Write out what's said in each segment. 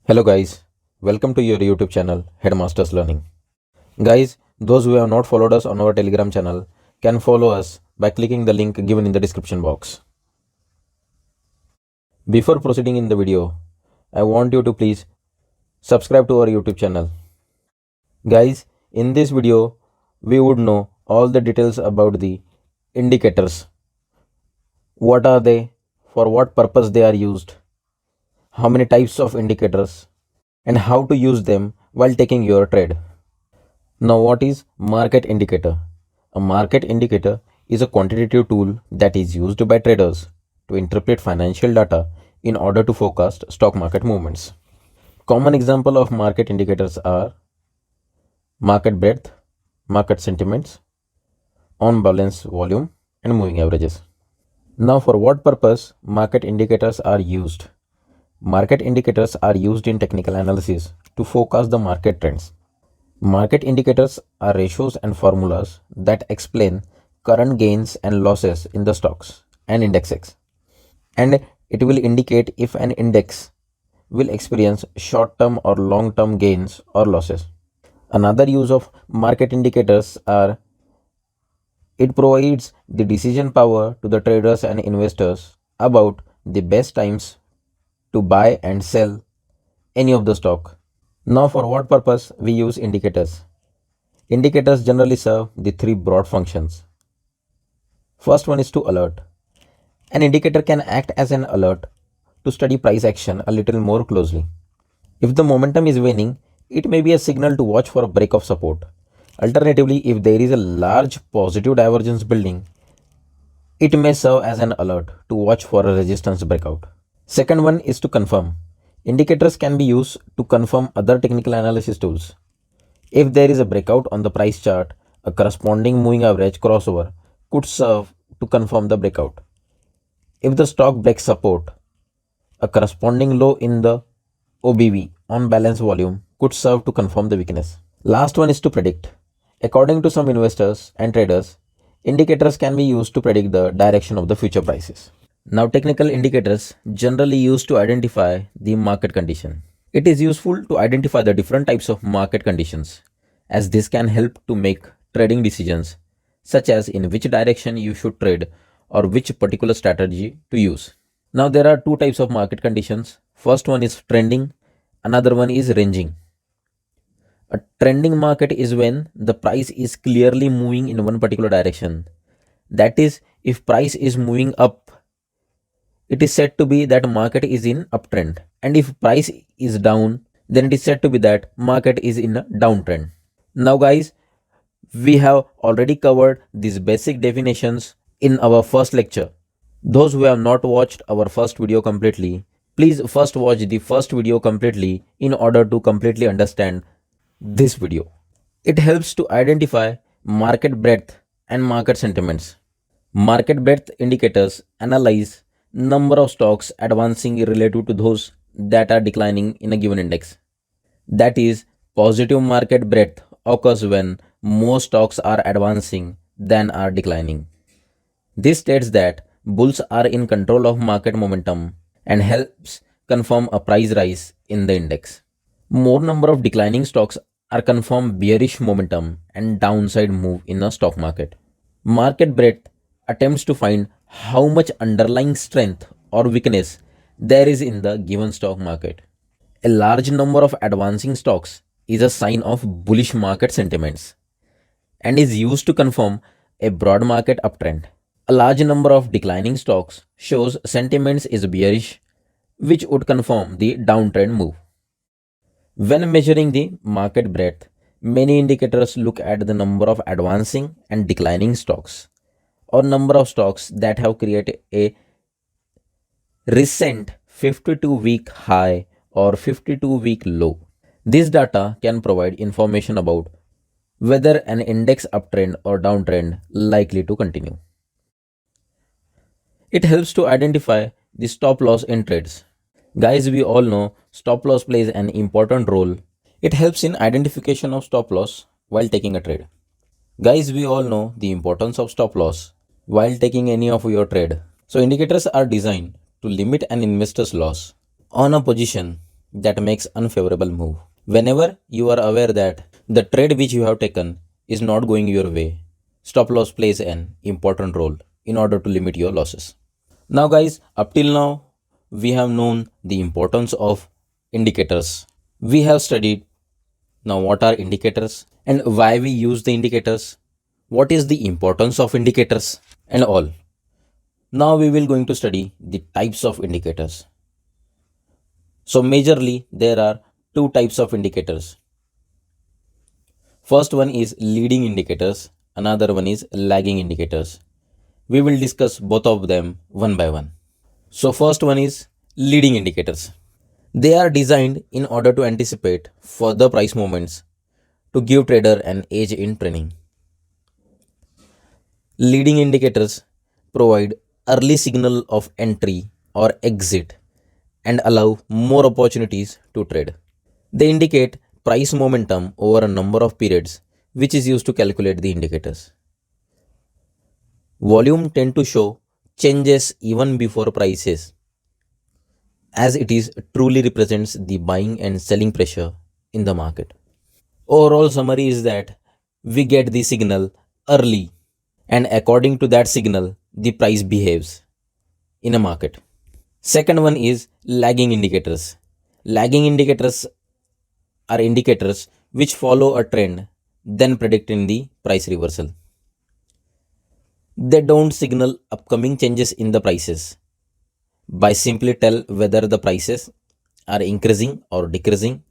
Hello guys, welcome to your YouTube channel Headmasters Learning. Guys, those who have not followed us on our Telegram channel can follow us by clicking the link given in the description box. Before proceeding in the video, I want you to please subscribe to our YouTube channel. Guys, in this video, we would know all the details about the indicators. What are they? For what purpose they are used? How many types of indicators? And how to use them while taking your trade. Now, what is market indicator? A market indicator is a quantitative tool that is used by traders to interpret financial data in order to forecast stock market movements. Common example of market indicators are market breadth, market sentiments, on balance volume, and moving averages. Now, for what purpose market indicators are used? Market indicators are used in technical analysis to forecast the market trends. Market indicators are ratios and formulas that explain current gains and losses in the stocks and indexes, and it will indicate if an index will experience short term or long term gains or losses. Another use of market indicators are it provides the decision power to the traders and investors about the best times to buy and sell any of the stock. Now, for what purpose we use indicators? Indicators generally serve the three broad functions. First one is to alert. An indicator can act as an alert to study price action a little more closely. If the momentum is waning, it may be a signal to watch for a break of support. Alternatively, if there is a large positive divergence building, it may serve as an alert to watch for a resistance breakout. Second one is to confirm. Indicators can be used to confirm other technical analysis tools. If there is a breakout on the price chart, a corresponding moving average crossover could serve to confirm the breakout. If the stock breaks support, a corresponding low in the OBV on balance volume could serve to confirm the weakness. Last one is to predict. According to some investors and traders, indicators can be used to predict the direction of the future prices. Now, technical indicators generally used to identify the market condition. It is useful to identify the different types of market conditions, as this can help to make trading decisions, such as in which direction you should trade or which particular strategy to use. Now, there are two types of market conditions. First one is trending, another one is ranging. A trending market is when the price is clearly moving in one particular direction. That is, if price is moving up, it is said to be that market is in uptrend, and if price is down, then it is said to be that market is in a downtrend. Now guys, we have already covered these basic definitions in our first lecture. Those who have not watched our first video completely, please first watch the first video completely in order to completely understand this video. It helps to identify market breadth and market sentiments. Market breadth indicators analyze number of stocks advancing relative to those that are declining in a given index. That is, positive market breadth occurs when more stocks are advancing than are declining. This states that bulls are in control of market momentum and helps confirm a price rise in the index. More number of declining stocks are confirm bearish momentum and downside move in the stock market. Market breadth attempts to find how much underlying strength or weakness there is in the given stock market. A large number of advancing stocks is a sign of bullish market sentiments and is used to confirm a broad market uptrend. A large number of declining stocks shows sentiments is bearish, which would confirm the downtrend move. When measuring the market breadth, many indicators look at the number of advancing and declining stocks or number of stocks that have created a recent 52-week high or 52-week low. This data can provide information about whether an index uptrend or downtrend likely to continue. It helps to identify the stop loss in trades. Guys, we all know stop loss plays an important role. It helps in identification of stop loss while taking a trade. Guys, we all know the importance of stop loss while taking any of your trade. So indicators are designed to limit an investor's loss on a position that makes unfavorable move. Whenever you are aware that the trade which you have taken is not going your way, stop loss plays an important role in order to limit your losses. Now, guys, up till now, we have known the importance of indicators. We have studied now what are indicators and why we use the indicators, what is the importance of indicators, and all. Now, we will going to study the types of indicators. So, majorly, there are two types of indicators. First one is leading indicators, another one is lagging indicators. We will discuss both of them one by one. So, first one is leading indicators. They are designed in order to anticipate further price movements to give trader an edge in training. Leading indicators provide early signal of entry or exit and allow more opportunities to trade. They indicate price momentum over a number of periods, which is used to calculate the indicators. Volume tend to show changes even before prices, as it is truly represents the buying and selling pressure in the market. Overall summary is that we get the signal early, and according to that signal, the price behaves in a market. Second one is lagging indicators. Lagging indicators are indicators which follow a trend, then predicting the price reversal. They don't signal upcoming changes in the prices by simply tell whether the prices are increasing or decreasing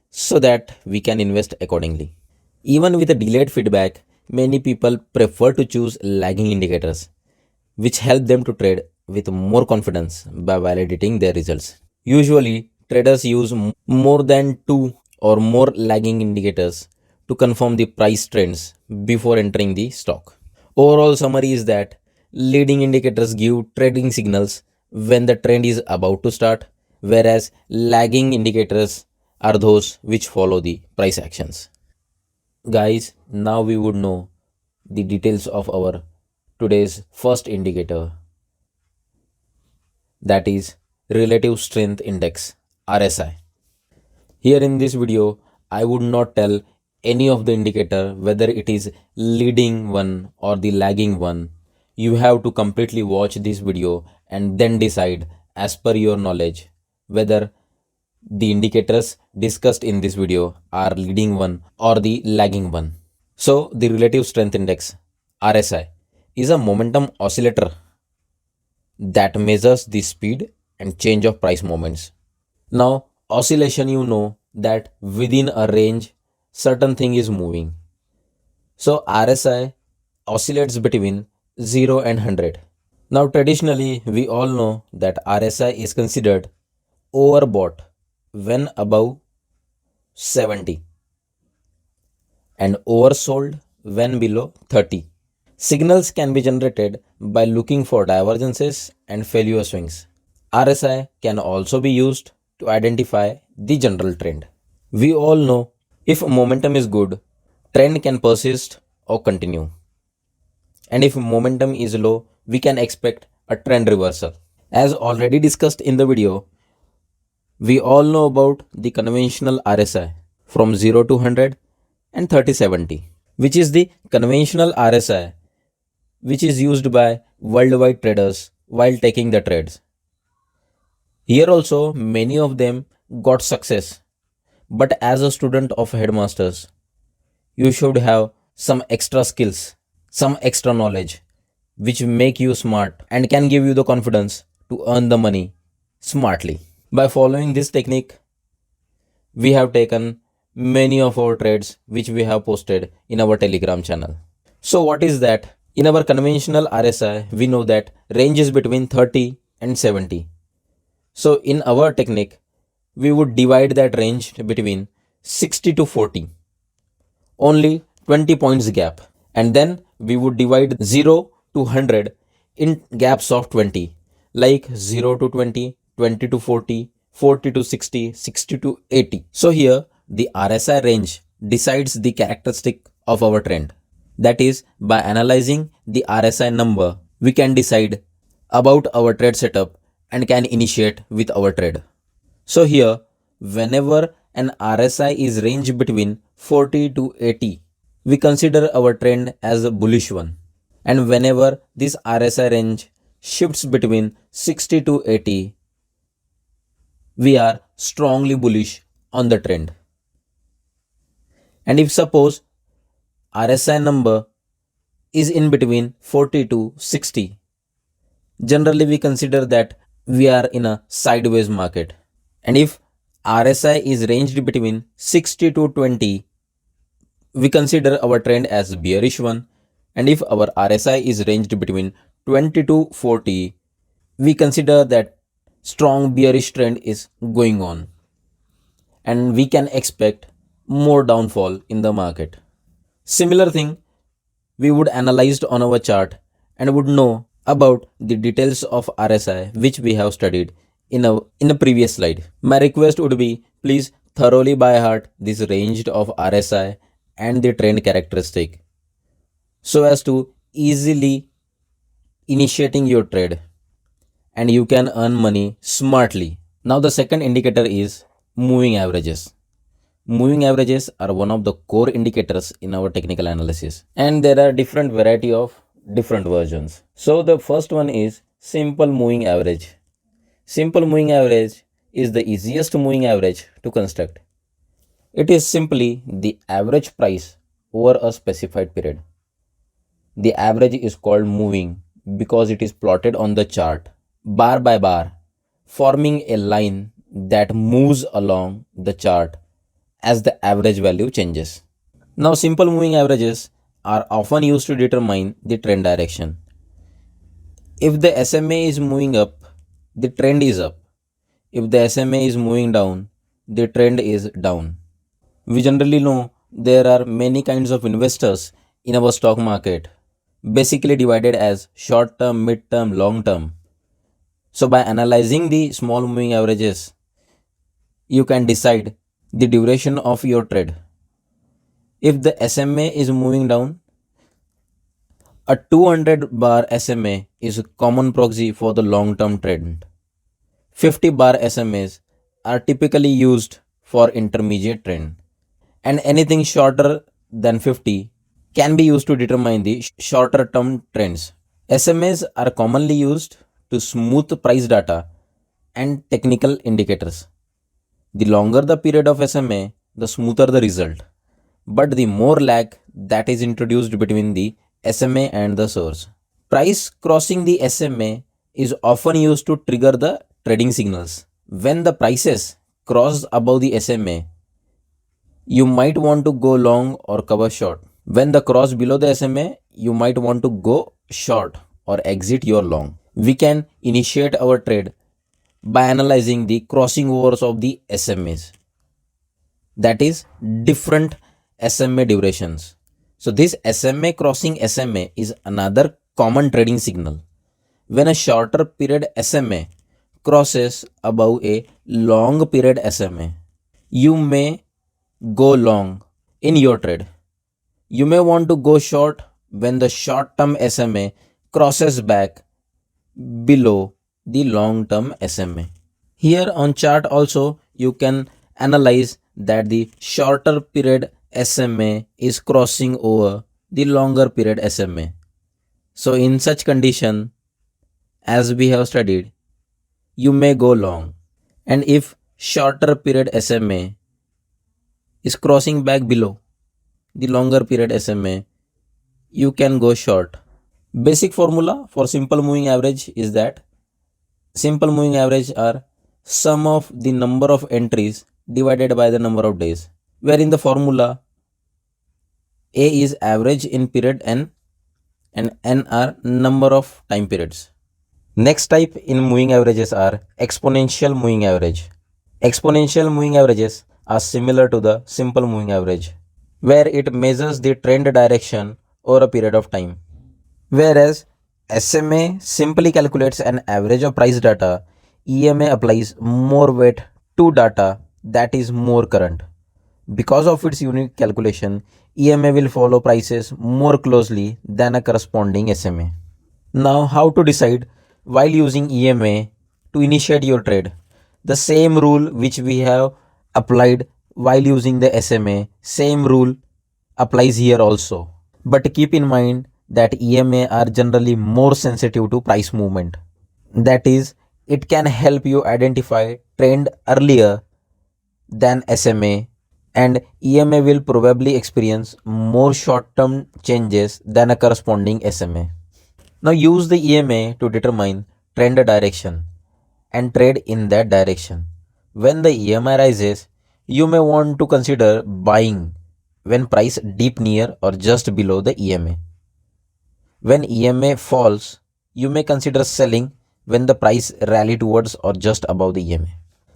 so that we can invest accordingly. Even with a delayed feedback, many people prefer to choose lagging indicators, which help them to trade with more confidence by validating their results. Usually, traders use more than two or more lagging indicators to confirm the price trends before entering the stock. Overall summary is that leading indicators give trading signals when the trend is about to start, whereas lagging indicators are those which follow the price actions. Guys, now we would know the details of our today's first indicator, that is relative strength index, RSI. Here in this video, I would not tell any of the indicator whether it is leading one or the lagging one. You have to completely watch this video and then decide as per your knowledge whether the indicators discussed in this video are leading one or the lagging one. So the relative strength index, RSI, is a momentum oscillator that measures the speed and change of price movements. Now, oscillation, you know that within a range, certain thing is moving. So, RSI oscillates between 0 and 100. Now, traditionally, we all know that RSI is considered overbought when above 70 and oversold when below 30. Signals can be generated by looking for divergences and failure swings. RSI can also be used to identify the general trend. We all know if momentum is good, trend can persist or continue. And if momentum is low, we can expect a trend reversal. As already discussed in the video, we all know about the conventional RSI from 0 to 100 and 30-70, which is the conventional RSI which is used by worldwide traders while taking the trades. Here also, many of them got success. But as a student of Headmasters, you should have some extra skills, some extra knowledge, which make you smart and can give you the confidence to earn the money smartly. By following this technique, we have taken many of our trades which we have posted in our Telegram channel. So what is that? In our conventional RSI, we know that range is between 30 and 70. So in our technique, we would divide that range between 60 to 40, only 20 points gap. And then we would divide 0 to 100 in gaps of 20, like 0 to 20, 20 to 40, 40 to 60, 60 to 80. So here the RSI range decides the characteristic of our trend. That is, by analyzing the RSI number, we can decide about our trade setup and can initiate with our trade. So here whenever an RSI is ranged between 40 to 80, we consider our trend as a bullish one. And whenever this RSI range shifts between 60 to 80, we are strongly bullish on the trend. And if suppose RSI number is in between 40 to 60, generally we consider that we are in a sideways market. And if RSI is ranged between 60 to 20, we consider our trend as bearish one. And if our RSI is ranged between 20 to 40, we consider that strong bearish trend is going on and we can expect more downfall in the market. Similar thing we would analyze on our chart and would know about the details of RSI which we have studied in a previous slide. My request would be, please thoroughly by heart this range of RSI and the trend characteristic so as to easily initiating your trade and you can earn money smartly. Now the second indicator is moving averages. Moving averages are one of the core indicators in our technical analysis, and there are different variety of different versions. So the first one is simple moving average. Simple moving average is the easiest moving average to construct. It is simply the average price over a specified period. The average is called moving because it is plotted on the chart bar by bar, forming a line that moves along the chart as the average value changes. Now, simple moving averages are often used to determine the trend direction. If the SMA is moving up, the trend is up. If the SMA is moving down, the trend is down. We generally know there are many kinds of investors in our stock market, basically divided as short term, mid term, long term. So, by analyzing the small moving averages, you can decide the duration of your trade. If the SMA is moving down, a 200 bar SMA is a common proxy for the long term trend. 50 bar SMAs are typically used for intermediate trend, and anything shorter than 50 can be used to determine the shorter term trends. SMAs are commonly used to smooth price data and technical indicators. The longer the period of SMA, the smoother the result, but the more lag that is introduced between the SMA and the source. Price crossing the SMA is often used to trigger the trading signals. When the prices cross above the SMA, you might want to go long or cover short. When the cross below the SMA, you might want to go short or exit your long. We can initiate our trade by analyzing the crossing overs of the SMAs, that is different SMA durations. So this SMA crossing SMA is another common trading signal. When a shorter period SMA crosses above a long period SMA, you may go long in your trade. You may want to go short when the short term SMA crosses back below the long term SMA. Here on chart also you can analyze that the shorter period SMA is crossing over the longer period SMA. So in such condition, as we have studied, you may go long. And if shorter period SMA is crossing back below the longer period SMA, you can go short. Basic formula for simple moving average is that simple moving average are sum of the number of entries divided by the number of days, where in the formula A is average in period N and N are number of time periods. Next type in moving averages are exponential moving average. Exponential moving averages are similar to the simple moving average, where it measures the trend direction over a period of time. Whereas SMA simply calculates an average of price data, EMA applies more weight to data that is more current. Because of its unique calculation, EMA will follow prices more closely than a corresponding SMA. Now, how to decide while using EMA to initiate your trade? The same rule which we have applied while using the SMA. Same rule applies here also. But keep in mind that EMA are generally more sensitive to price movement. That is, it can help you identify trend earlier than SMA, and EMA will probably experience more short-term changes than a corresponding SMA. Now use the EMA to determine trend direction and trade in that direction. When the EMI rises, you may want to consider buying when price deep near or just below the EMA. When EMA falls, you may consider selling when the price rally towards or just above the EMA.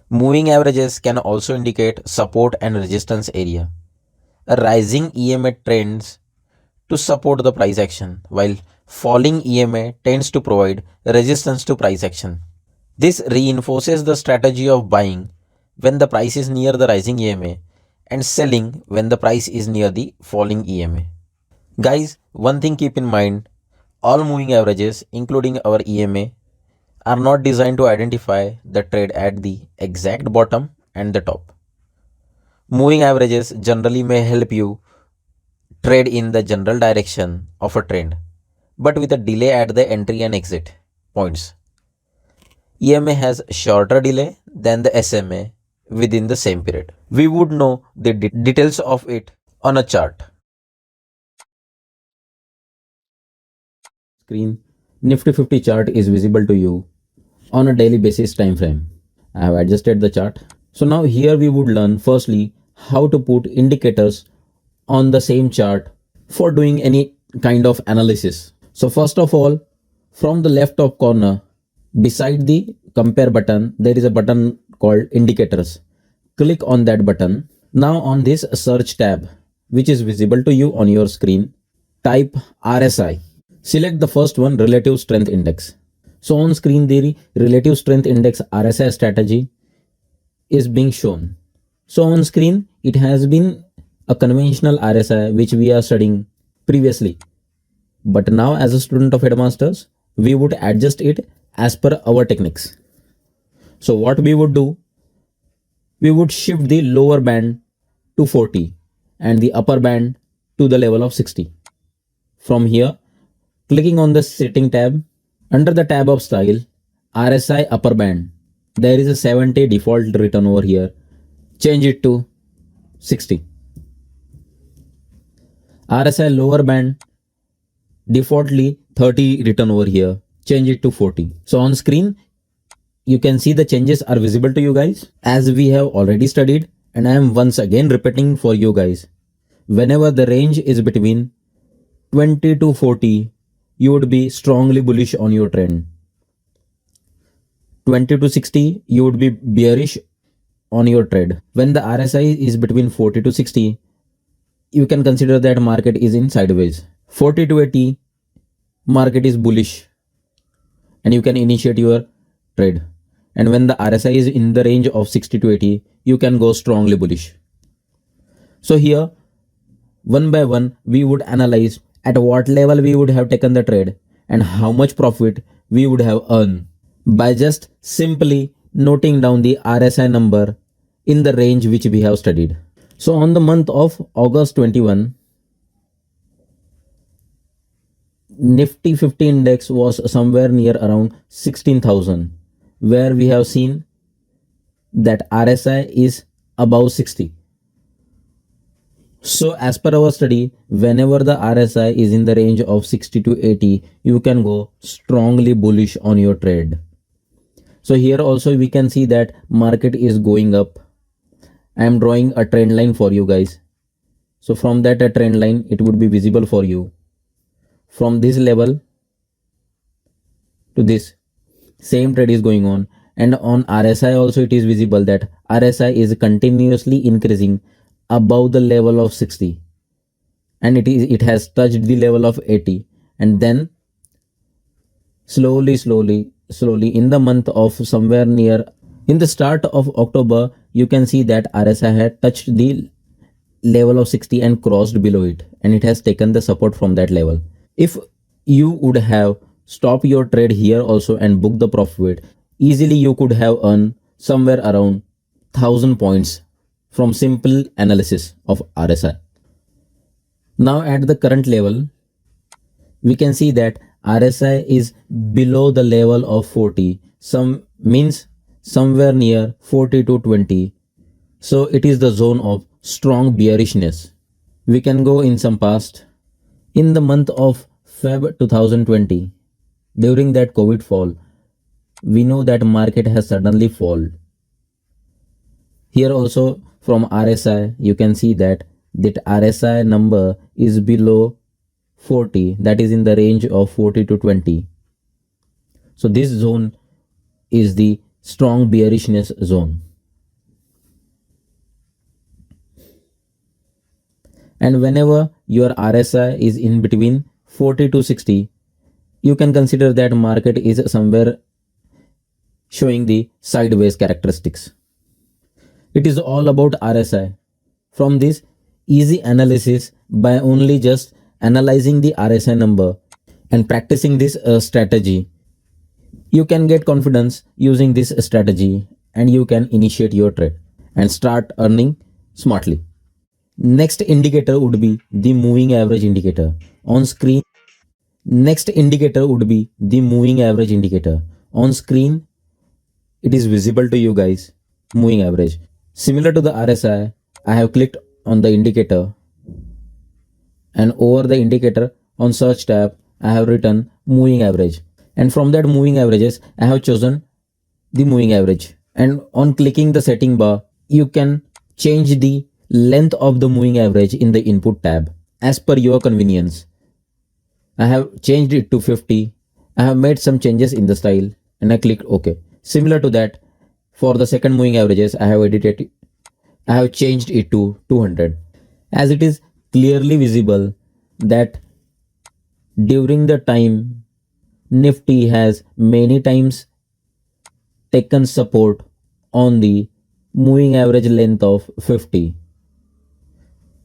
Moving averages can also indicate support and resistance area. A rising EMA trends to support the price action, while falling EMA tends to provide resistance to price action. This reinforces the strategy of buying when the price is near the rising EMA and selling when the price is near the falling EMA. Guys, one thing keep in mind, all moving averages, including our EMA, are not designed to identify the trade at the exact bottom and the top. Moving averages generally may help you trade in the general direction of a trend, but with a delay at the entry and exit points. EMA has shorter delay than the SMA within the same period. We would know the details of it on a chart. Screen Nifty 50 chart is visible to you on a daily basis time frame. I have adjusted the chart. So now here we would learn firstly how to put indicators on the same chart for doing any kind of analysis. So first of all, from the left top corner beside the compare button, there is a button called indicators. Click on that button. Now on this search tab, which is visible to you on your screen, type RSI. Select the first one, relative strength index. So on screen, the relative strength index RSI strategy is being shown. So on screen, it has been a conventional RSI which we are studying previously. But now as a student of Headmasters, we would adjust it as per our techniques. So what we would do, we would shift the lower band to 40 and the upper band to the level of 60. From here, clicking on the setting tab, under the tab of style, RSI upper band, there is a 70 default written over here. Change it to 60. RSI lower band, defaultly 30 written over here. Change it to 40. So on screen, you can see the changes are visible to you guys as we have already studied, and I am once again repeating for you guys. Whenever the range is between 20 to 40, you would be strongly bullish on your trend. 20 to 60, you would be bearish on your trade. When the RSI is between 40 to 60, you can consider that market is in sideways. 40 to 80, market is bullish and you can initiate your trade. And when the RSI is in the range of 60 to 80, you can go strongly bullish. So here, one by one, we would analyze at what level we would have taken the trade and how much profit we would have earned by just simply noting down the RSI number in the range which we have studied. So on the month of August 21, Nifty 50 index was somewhere near around 16,000, where we have seen that RSI is above 60. So as per our study, whenever the RSI is in the range of 60 to 80, you can go strongly bullish on your trade. So here also we can see that market is going up. I am drawing a trend line for you guys. So from that trend line, it would be visible for you. From this level to this, same trade is going on. And on RSI also it is visible that RSI is continuously increasing above the level of 60. And it has touched the level of 80. And then slowly in the month of somewhere near in the start of October, you can see that RSI had touched the level of 60 and crossed below it, and it has taken the support from that level. If you would have stopped your trade here also and booked the profit, easily you could have earned somewhere around 1000 points from simple analysis of RSI. Now at the current level, we can see that RSI is below the level of 40, some means somewhere near 40 to 20. So it is the zone of strong bearishness. We can go in some past. In the month of Feb 2020, during that COVID fall, we know that market has suddenly fall. Here also from RSI, you can see that RSI number is below 40, that is in the range of 40 to 20. So this zone is the strong bearishness zone. And whenever your RSI is in between 40 to 60, you can consider that market is somewhere showing the sideways characteristics. It is all about RSI. From this easy analysis, by only just analyzing the RSI number and practicing this strategy, you can get confidence using this strategy and you can initiate your trade and start earning smartly. Next indicator would be the moving average indicator. On screen, next indicator would be the moving average indicator. On screen, it is visible to you guys, moving average. Similar to the RSI, I have clicked on the indicator and over the indicator on search tab, I have written moving average. And from that moving averages, I have chosen the moving average. And on clicking the setting bar, you can change the length of the moving average in the input tab as per your convenience. I have changed it to 50. I have made some changes in the style and I clicked OK. Similar to that, for the second moving averages, I have changed it to 200. As it is clearly visible that during the time Nifty has many times taken support on the moving average length of 50,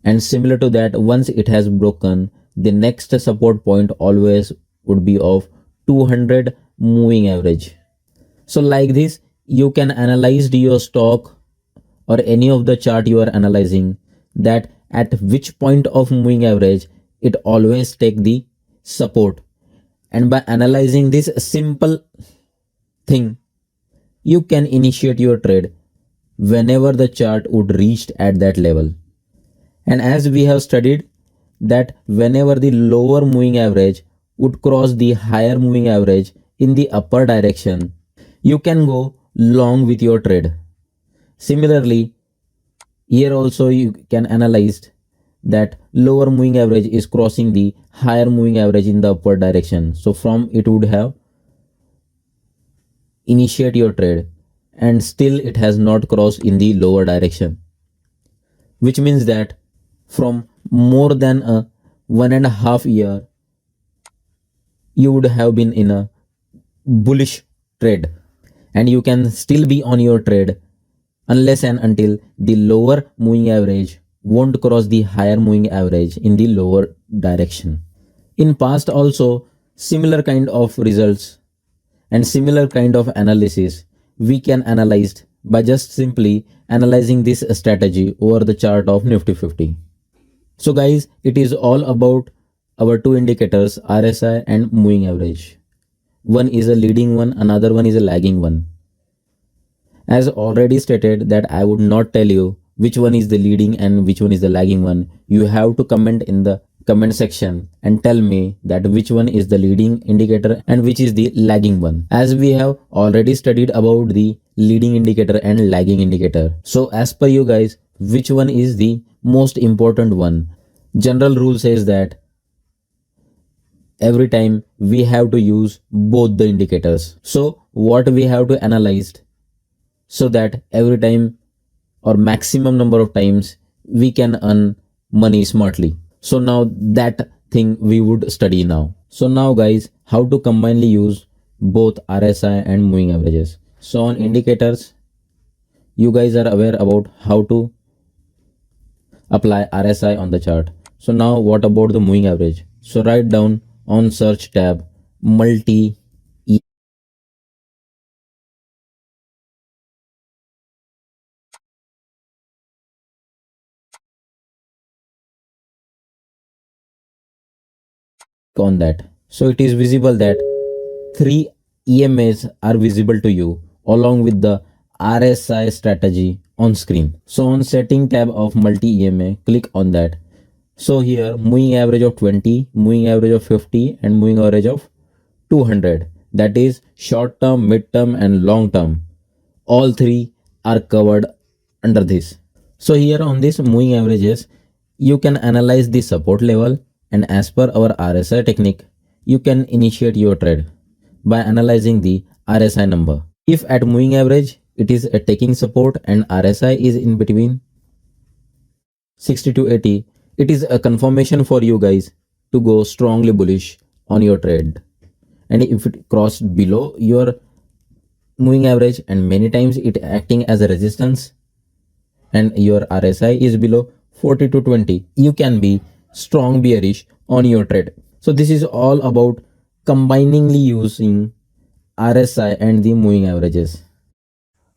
and similar to that, once it has broken, the next support point always would be of 200 moving average. So like this, you can analyze your stock or any of the chart you are analyzing, that at which point of moving average it always take the support. And by analyzing this simple thing, you can initiate your trade whenever the chart would reach at that level. And as we have studied that whenever the lower moving average would cross the higher moving average in the upper direction, you can go long with your trade. Similarly, here also you can analyze that lower moving average is crossing the higher moving average in the upward direction. So from it would have initiate your trade and still it has not crossed in the lower direction, which means that from more than a 1.5 year you would have been in a bullish trade and you can still be on your trade unless and until the lower moving average won't cross the higher moving average in the lower direction. In past also similar kind of results and similar kind of analysis we can analyze by just simply analyzing this strategy over the chart of Nifty 50. So guys, it is all about our two indicators RSI and moving average. One is a leading one, another one is a lagging one. As already stated that I would not tell you which one is the leading and which one is the lagging one. You have to comment in the comment section and tell me that which one is the leading indicator and which is the lagging one, as we have already studied about the leading indicator and lagging indicator. So as per you guys, which one is the most important one? General rule says that every time we have to use both the indicators. So what we have to analyze so that every time or maximum number of times we can earn money smartly. So now that thing we would study now. So now guys, how to combinedly use both RSI and moving averages. So on indicators, you guys are aware about how to apply RSI on the chart. So now what about the moving average? So write down on search tab multi on that. So it is visible that three EMAs are visible to you along with the RSI strategy on screen. So on setting tab of multi EMA, click on that. So here moving average of 20, moving average of 50 and moving average of 200. That is short term, mid term and long term. All three are covered under this. So here on this moving averages, you can analyze the support level, and as per our RSI technique, you can initiate your trade by analyzing the RSI number. If at moving average it is a taking support and RSI is in between 60 to 80, it is a confirmation for you guys to go strongly bullish on your trade. And if it crossed below your moving average and many times it acting as a resistance and your RSI is below 40 to 20, you can be strong bearish on your trade. So this is all about combiningly using RSI and the moving averages.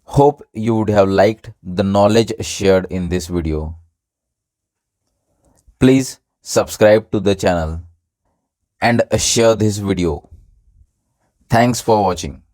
Hope you would have liked the knowledge shared in this video. Please subscribe to the channel and share this video. Thanks for watching.